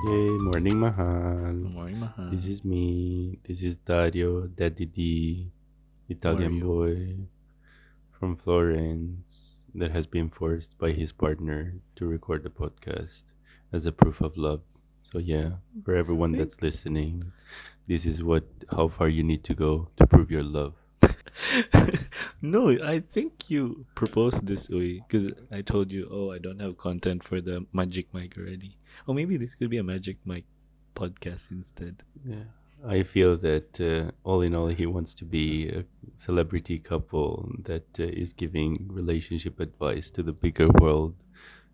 Hey, morning, Mahal. Morning, This Mahal. is me. This is Dario, Daddy D, Italian Mario. boy from Florence that has been forced by his partner to record the podcast as a proof of love. So yeah, for everyone Wait. that's listening, this is how far you need to go to prove your love. No, I think you proposed this way because I told you, oh, I don't have content for the Magic Mic already. Or maybe this could be a Magic Mic podcast instead. Yeah. I feel that all in all, he wants to be a celebrity couple that is giving relationship advice to the bigger world.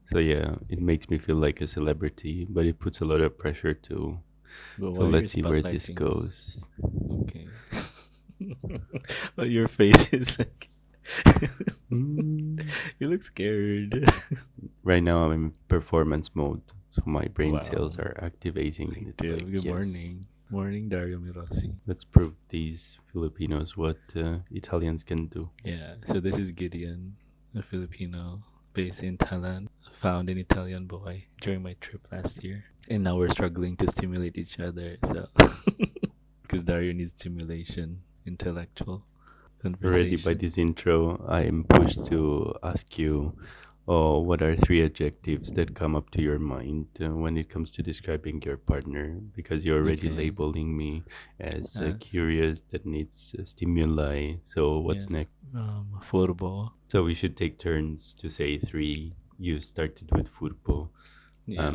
So yeah, it makes me feel like a celebrity, but it puts a lot of pressure too. But So why are you let's see where this spotlighting me? goes. Okay. Well, your face is like. Mm. You look scared. Right now, I'm in performance mode, so my brain cells Wow. are activating, and Thank it's you. like, Good yes, morning. Morning, Dario Mirosi. let's prove these Filipinos what Italians can do. Yeah, so this is Gideon, a Filipino based in Thailand, found an Italian boy during my trip last year. And now we're struggling to stimulate each other. So, because Dario needs stimulation, intellectual Already by conversation. this intro, I am pushed to ask you, oh, what are three adjectives that come up to your mind when it comes to describing your partner? Because you're already Okay. labeling me as As, curious that needs stimuli. So yeah. what's next? Furbo. So we should take turns to say three. You started with furbo, Yeah.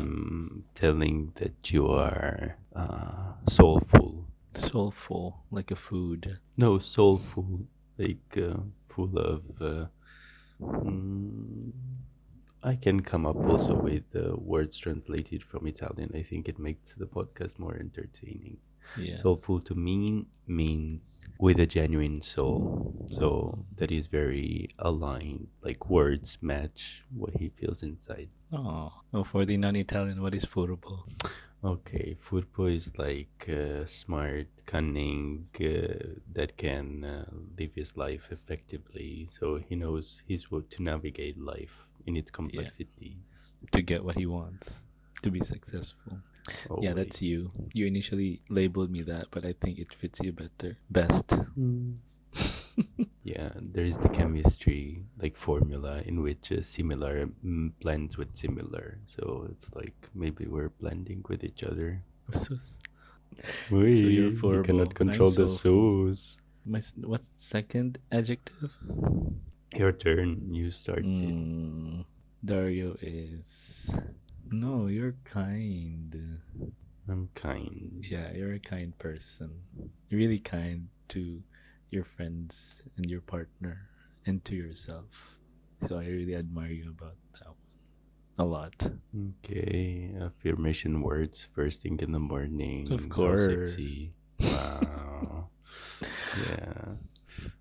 telling that you are soulful. Soulful, like a food. No, soulful, like full of. Mm, I can come up also with words translated from Italian. I think it makes the podcast more entertaining. Yeah. Soulful to me means with a genuine soul. So that is very aligned, like words match what he feels inside. Oh, for the non Italian, what is furbo? Okay, Furpo is like smart, cunning, that can live his life effectively. So he knows his way to navigate life in its Yeah. complexities. To get what he wants, to be successful. Yeah, that's you. Always. You initially labeled me that, but I think it fits you better. Best. Mm. Yeah, there is the chemistry like formula in which similar blends with similar. So it's like maybe we're blending with each other. So, so you're We you cannot forbo. I'm control the soulful. sauce. What's second adjective? Your turn. You started. Dario is. No, you're kind. I'm kind. Yeah, you're a kind person. Really kind to your friends and your partner and to yourself. So I really admire you about that one a lot. Okay, affirmation words first thing in the Of morning. How course. sexy. Wow. Yeah.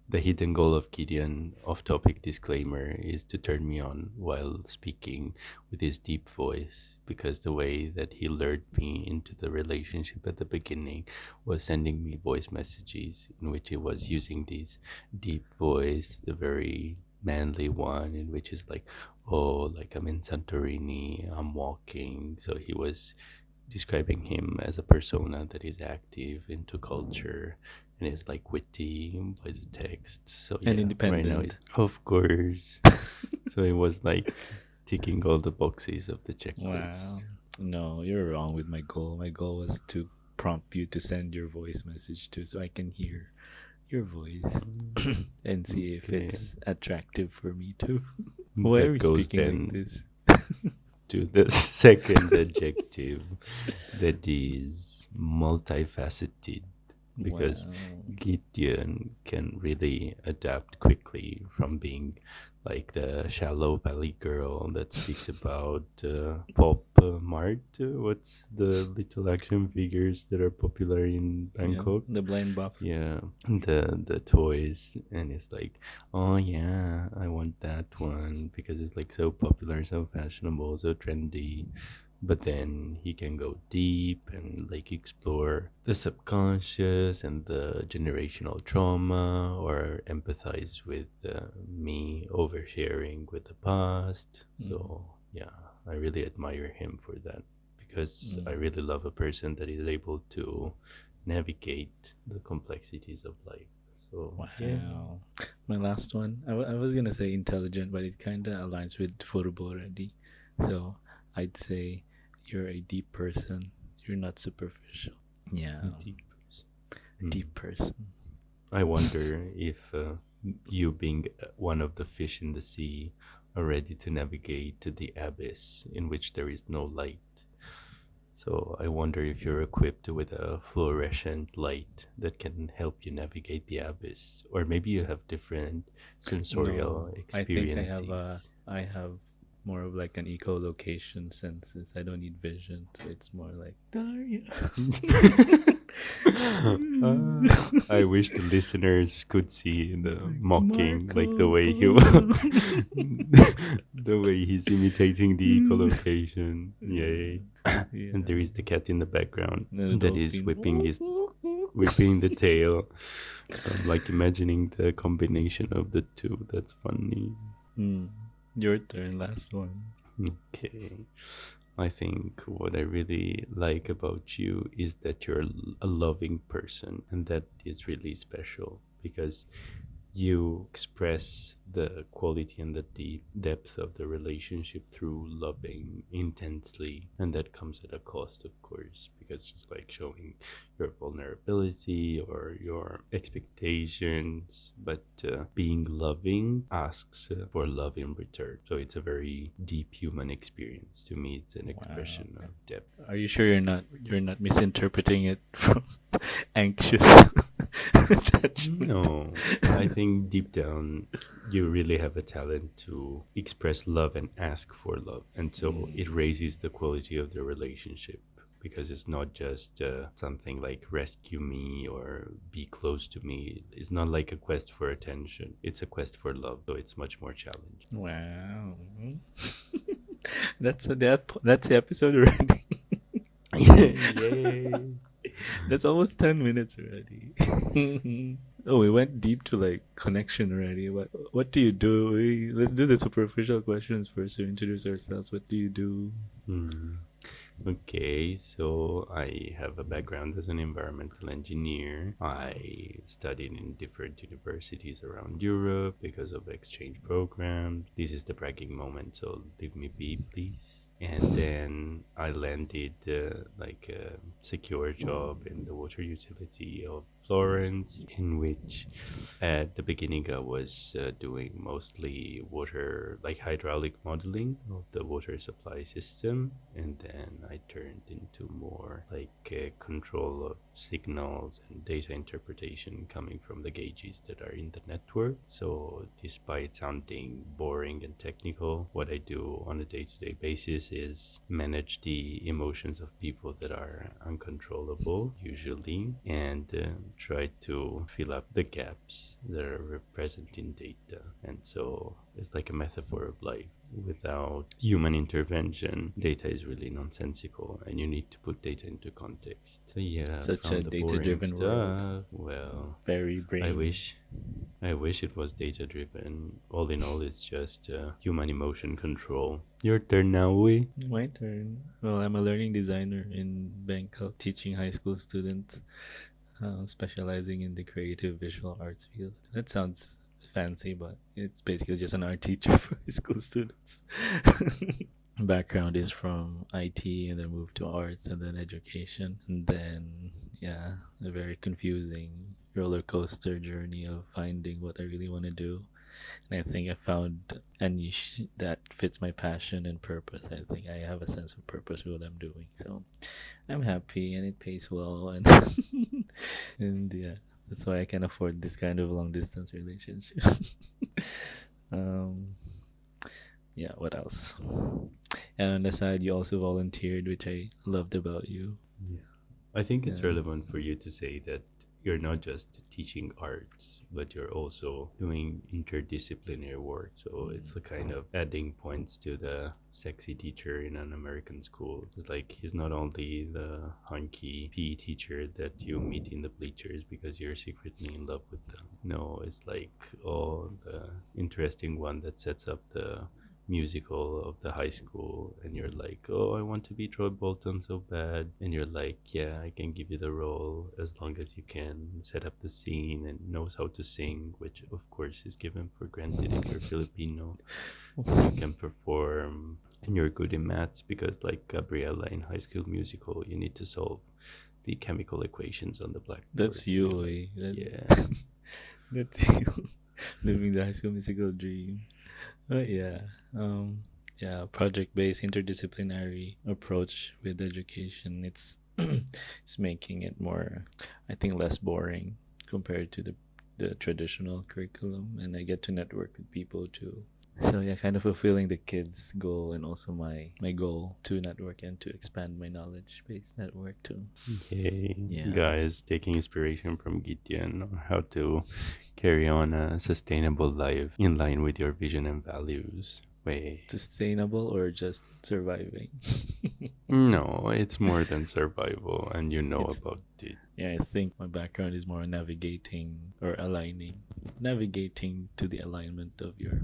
The hidden goal of Gideon, off topic disclaimer, is to turn me on while speaking with his deep voice because the way that he lured me into the relationship at the beginning was sending me voice messages in which he was using this deep voice, the very manly one, in which is like, oh, like I'm in Santorini, I'm walking. So he was describing him as a persona that is active into culture and is like witty by the text. So And yeah, right now independent. it's of course. So it was like ticking all the boxes of the Wow. checklist. No, you're wrong with my goal. My goal was to prompt you to send your voice message too so I can hear your voice and see if Okay, it's attractive for me too. Why are that we goes speaking like then this? to the second adjective that is multifaceted because Wow. Gideon can really adapt quickly from being like the shallow valley girl that speaks about pop mart. What's the little action figures that are popular in Yeah, Bangkok? the blind boxes. Yeah, the toys, and it's like, oh yeah, I want that one because it's like so popular, so fashionable, so trendy. But then he can go deep and like explore the subconscious and the generational trauma, or empathize with me oversharing with the past. Mm. So yeah, I really admire him for that because I Mm. really love a person that is able to navigate the complexities of life. So yeah. Wow. My last one, I was gonna say intelligent, but it kind of aligns with Furbo already. So I'd say you're a deep person. You're not superficial. Yeah, Deep. deep person. I wonder if you, being one of the fish in the sea, are ready to navigate to the abyss in which there is no light. So I wonder if you're equipped with a fluorescent light that can help you navigate the abyss, or maybe you have different sensorial No, I think experiences. I have more of like an echolocation senses. I don't need vision, so it's more like Daria. Uh, I wish the listeners could see the Like mocking, like the Marco way he, Polo. the way he's imitating the echolocation. Yay! And Yeah. there is the cat in the background And the that is dolphin. whipping the tail. So I'm like imagining the combination of the two. That's funny. Hmm. Your turn, last one. Okay. I think what I really like about you is that you're a loving person, and that is really special because you express the quality and the deep depth of the relationship through loving intensely, and that comes at a cost, of course, because just like showing your vulnerability or your expectations, but being loving asks for love in return. So it's a very deep human experience. To me, it's an Wow. expression of depth. Are you sure you're not misinterpreting it from anxious attachment? No, I think deep down you really have a talent to express love and ask for love. And so it raises the quality of the relationship because it's not just something like rescue me or be close to me. It's not like a quest for attention, it's a quest for love. So it's much more challenging. Wow. That's the episode already. Yay. That's almost 10 minutes already. Oh, we went deep to like connection already. What do you do? Let's do the superficial questions first to introduce ourselves. What do you do? Hmm. Okay, so I have a background as an environmental engineer. I studied in different universities around Europe because of exchange programs. This is the bragging moment, so leave me be, please. And then I landed like a secure job in the water utility of Florence, in which at the beginning I was doing mostly water, like hydraulic modeling of the water supply system, and then I turned into more like control of signals and data interpretation coming from the gauges that are in the network. So despite sounding boring and technical, what I do on a day-to-day basis is manage the emotions of people that are uncontrollable usually, and try to fill up the gaps that are present in data. And so it's like a metaphor of life. Without human intervention, data is really nonsensical, and you need to put data into context. So yeah, Such a from the boring data-driven world. stuff, well, Very I brainy. wish I wish it was data driven. All in all, it's just human emotion control. Your turn now, we. My turn. Well, I'm a learning designer in Bangkok, teaching high school students, specializing in the creative visual arts field. That sounds fancy, but it's basically just an art teacher for high school students. Background is from IT and then moved to arts and then education. And then, yeah, a very confusing roller coaster journey of finding what I really want to do. And I think I found a niche that fits my passion and purpose. I think I have a sense of purpose with what I'm doing. So I'm happy and it pays well. And, and yeah, that's why I can afford this kind of long distance relationship. um, yeah, what else? And on the side, you also volunteered, which I loved about you. Yeah. I think it's Yeah. relevant for you to say that you're not just teaching arts, but you're also doing interdisciplinary work. So it's the kind of adding points to the sexy teacher in an American school. It's like he's not only the hunky PE teacher that you meet in the bleachers because you're secretly in love with them. No, it's like, oh, the interesting one that sets up the musical of the high school, and you're like, oh, I want to be Troy Bolton so bad, and you're like, yeah, I can give you the role as long as you can set up the scene and knows how to sing, which of course is given for granted if you're Filipino, and you can perform, and you're good in maths because, like Gabriella in High School Musical, you need to solve the chemical equations on the blackboard. That's you, You're eh? like, yeah. That's you. Living the High School Musical dream. But yeah, project-based interdisciplinary approach with education. It's it's making it more, I think, less boring compared to the traditional curriculum, and I get to network with people too. So yeah, kind of fulfilling the kids' goal and also my goal to network and to expand my knowledge based network too. Yay. Yeah. Guys taking inspiration from Gideon on how to carry on a sustainable life in line with your vision and values. Wait. Sustainable or just surviving? No, it's more than survival, and you know It's- about it. Yeah, I think my background is more navigating or aligning, navigating to the alignment of your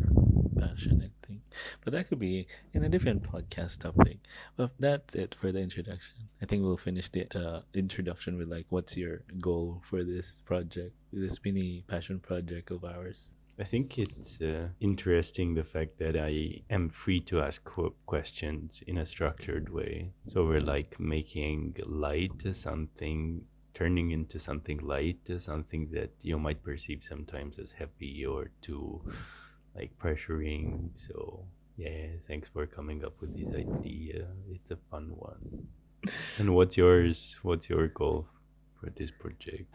passion, I think. But that could be in a different podcast topic. But that's it for the introduction. I think we'll finish the introduction with like, what's your goal for this project, this mini passion project of ours? I think it's interesting the fact that I am free to ask questions in a structured way. So we're like making light something, turning into something light, something that you might perceive sometimes as heavy or too like pressuring. So yeah, thanks for coming up with this idea. It's a fun one. And what's yours? What's your goal for this project?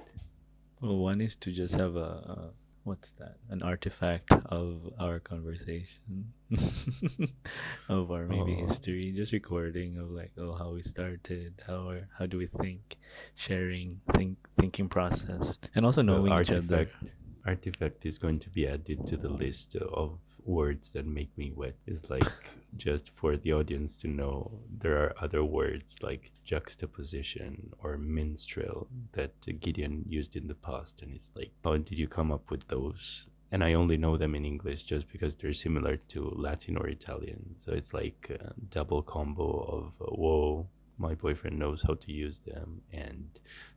Well, one is to just have a what's that? An artifact of our conversation, of our maybe Oh, history, just recording of like, oh, how we started, how do we think, sharing, thinking process, and also well, knowing each other. artifact is going to be added to the list of words that make me wet. It's like just for the audience to know there are other words like juxtaposition or minstrel that Gideon used in the past, and it's like, how did you come up with those? And I only know them in English just because they're similar to Latin or Italian. So it's like a double combo of whoa, my boyfriend knows how to use them, and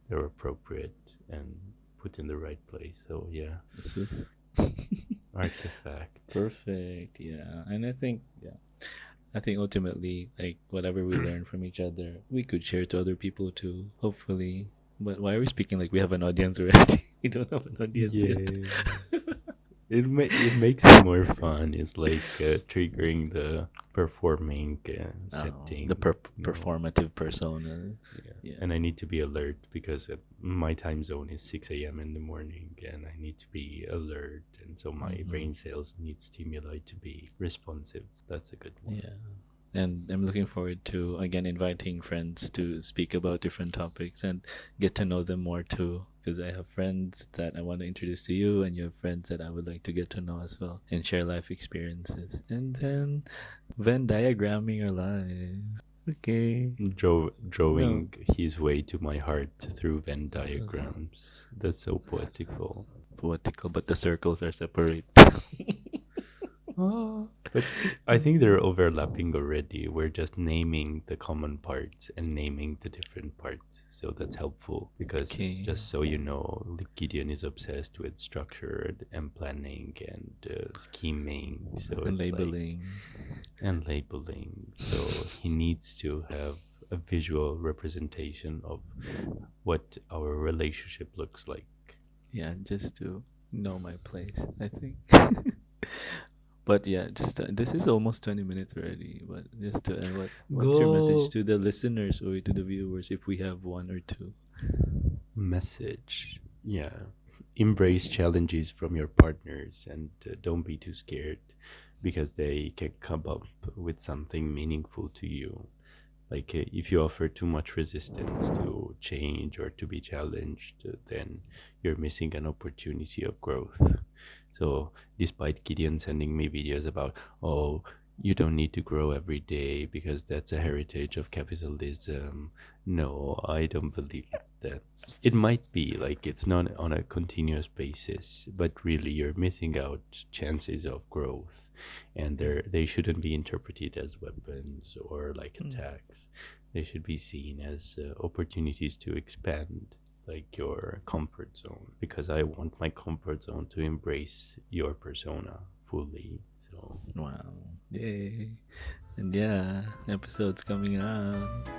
they're appropriate and put in the right place. So yeah, This was artifact. perfect. Yeah, and I think ultimately, like whatever we learn from each other, we could share to other people too. Hopefully. But why are we speaking like we have an audience already? We don't have an audience yet. It makes it more fun. It's like triggering the performing setting. The you know. performative persona. Yeah. Yeah. And I need to be alert because my time zone is 6 a.m. in the morning, and I need to be alert. And so my brain cells need stimuli to be responsive. That's a good one. Yeah. And I'm looking forward to again inviting friends to speak about different topics and get to know them more too. Because I have friends that I want to introduce to you, and you have friends that I would like to get to know as well and share life experiences. And then Venn diagramming our lives. Okay. Drawing his way to my heart through Venn diagrams. That's so poetical. Poetical, but the circles are separate. But I think they're overlapping already. We're just naming the common parts and naming the different parts. So that's helpful because Okay. just so you know, Gideon is obsessed with structured and planning and scheming. So And it's like- labeling. and labeling. So he needs to have a visual representation of what our relationship looks like. Yeah, just to know my place, I think. But yeah, just this is almost 20 minutes already. But just to end, what's your Go. message to the listeners or to the viewers if we have one or two? Message. Yeah. Embrace challenges from your partners and don't be too scared because they can come up with something meaningful to you. Like if you offer too much resistance to change or to be challenged, then you're missing an opportunity of growth. So despite Gideon sending me videos about, oh, You don't need to grow every day because that's a heritage of capitalism. No, I don't believe it's that. It might be like it's not on a continuous basis, but really you're missing out chances of growth, and they shouldn't be interpreted as weapons or like Mm. attacks. They should be seen as opportunities to expand like your comfort zone, because I want my comfort zone to embrace your persona fully. So Wow. Yay. And yeah, episode's coming up.